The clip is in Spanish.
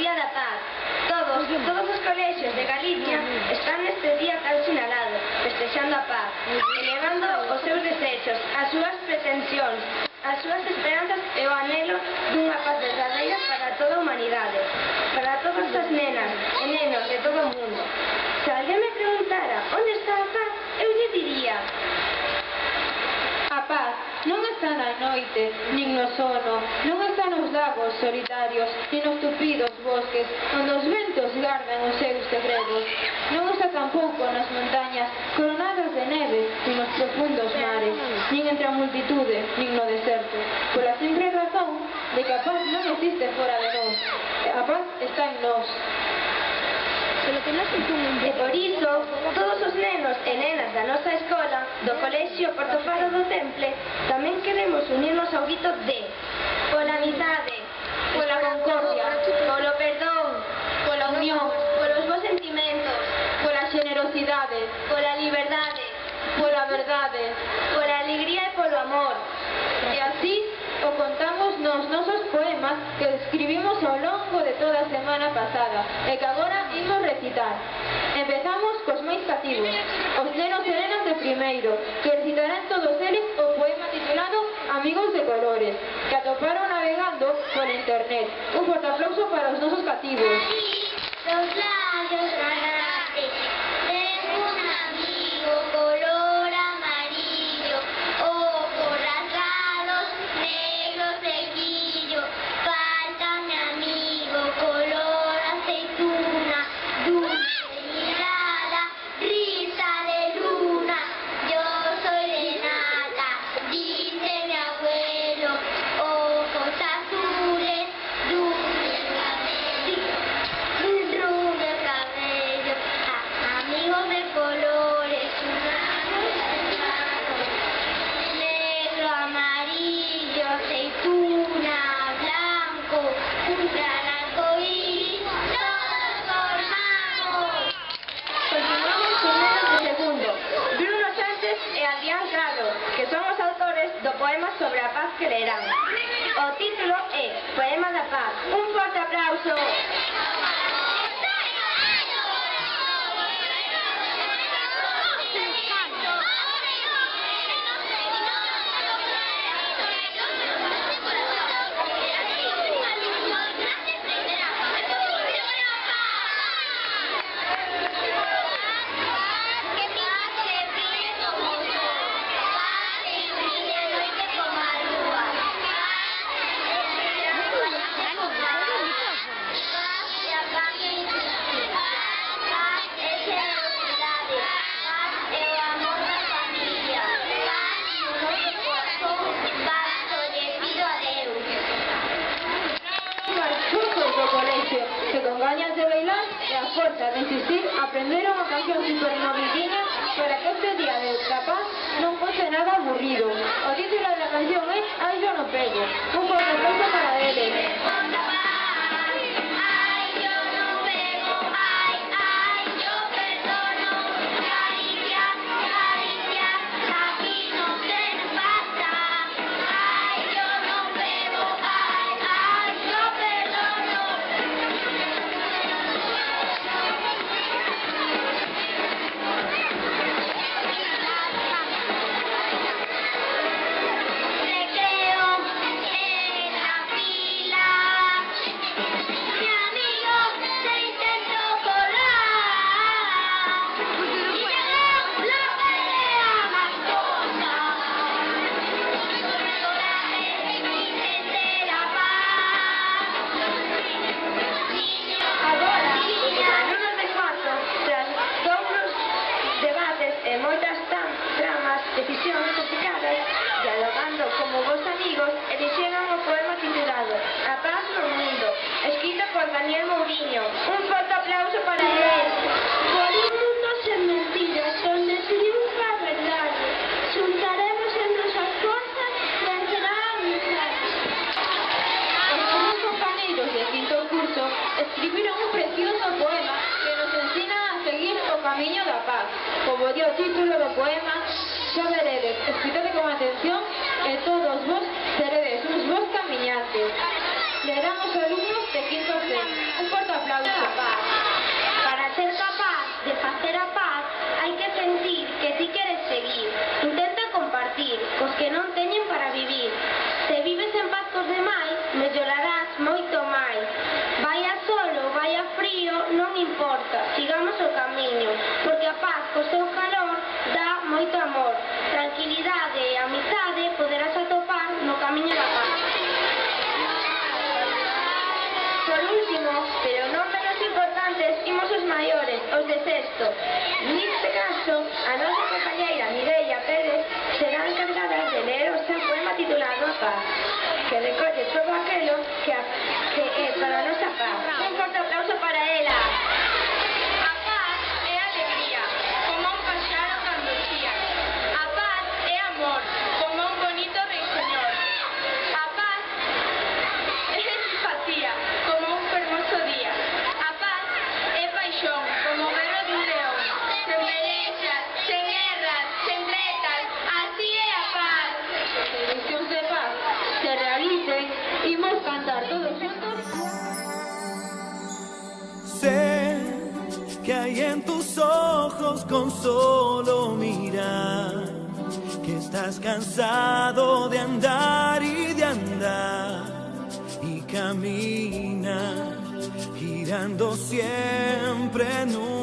Día da Paz. Todos os colexios de Galicia están neste día tan sinalado, festexando a paz, elevando os seus desexos, as súas pretensións, as súas esperanzas e o anhelo dunha paz verdadeira para toda a humanidade, para todas as nenas e nenos de todo o mundo. Se alguén me preguntara onde está a paz, eu lle diría: a paz non está na noite, nin no sono, non está nos lagos solitarios, nin nos tupidos bosques, onde os ventos gardan os seus segredos. Non está tampouco nas montañas coronadas de neve, nin nos profundos mares, nin entre a multitude, nin no deserto. Pola simple razón de que a paz non existe fora de nós. A paz está en nós. E por iso, todos os nenos e nenas da nosa escola, do Colexio Porto Faro do Temple, tamén queremos unirnos ao grito de pola amizade, pola concordia, polo perdón, Pola unión, polos bons sentimentos, pola xenerosidade, pola liberdade, pola verdade. pola alegría e polo amor. E así o contamos nos nosos poemas que escribimos ao longo de toda a semana pasada e que agora imos recitar. Empezamos cos máis cativos, os nenos e nenas de primeiro, que recitarán todos eles o poema titulado Amigos de Colores, que atoparon navegando por internet. Un forte aplauso para os nosos cativos. Los labios granate, tengo un amigo color amarillo, ojos rasgados, negros flequillo, falta mi amigo color aceituna, dulce mirada, risa de luna, yo soy de nata, dice mi abuelo, ojos azules, dulce cabello. Rubio cabello, amigos de colores, negro, amarillo, aceituna, blanco, un gran arcoíris, todos formamos. Continuamos con nenos de segundo, Bruno Sánchez e Adrián Caro, que son os autores do poema sobre a paz que lerán. O título é Poema da Paz. Un forte aplauso. Que con gañas de bailar e a forza de insistir aprenderon a canción supernovidiña para que este día de la paz non fose nada aburrido. O título da canción é Ai, yo no pego. Un forte aplauso para eles. E moitas tramas, decisións complicadas, dialogando como vos amigos, elixeron o poema titulado A Paz no Mundo, escrito por Daniel Mourinho. Un forte aplauso para él. Por un mundo sen mentiras, donde triunfa a verdade, xuntaremos en nosas forzas, vencerá a amizade. Os meus compañeiros de quinto curso escribiron un precioso poema que nos ensina a seguir o camiño da paz. Como dio o título do poema, xa veredes, escritade con atención e todos vos seredes uns bons camiñantes. leerán os alumnos de quinto C. Un forte aplauso. Para ser capaz de facer a paz, hai que sentir que ti queres seguir. Intenta compartir cos que non teñen para vivir. Se vives en paz cos demais, mellorarás moito máis. Vaya solo, vaya frío, non importa, sigamos o camiño, porque a paz co seu calor dá moito amor. Tranquilidade e amizade poderás atopar no camiño da paz. Por último, pero non menos importantes, imos os maiores, os de sexto. Neste caso, a nosa compañeira Mireia Pérez será encargada de ler o seu poema titulado A Paz, que recolle todo aquelo que é para a nosa paz. Un forte aplauso para ela. A paz é alegría, como un paxaro cando chía. A paz é amor, como un bonito ruiseñor. A paz é simpatía, como un fermoso día. A paz é paixón, como o berro dun león. Sen pelexas, sen guerras, sen tretas, así é a paz. As misións de paz se realicen, imos cantar todos juntos. Sé que hay en tus ojos con solo mirar que estás cansado de andar y de andar y caminar girando siempre en un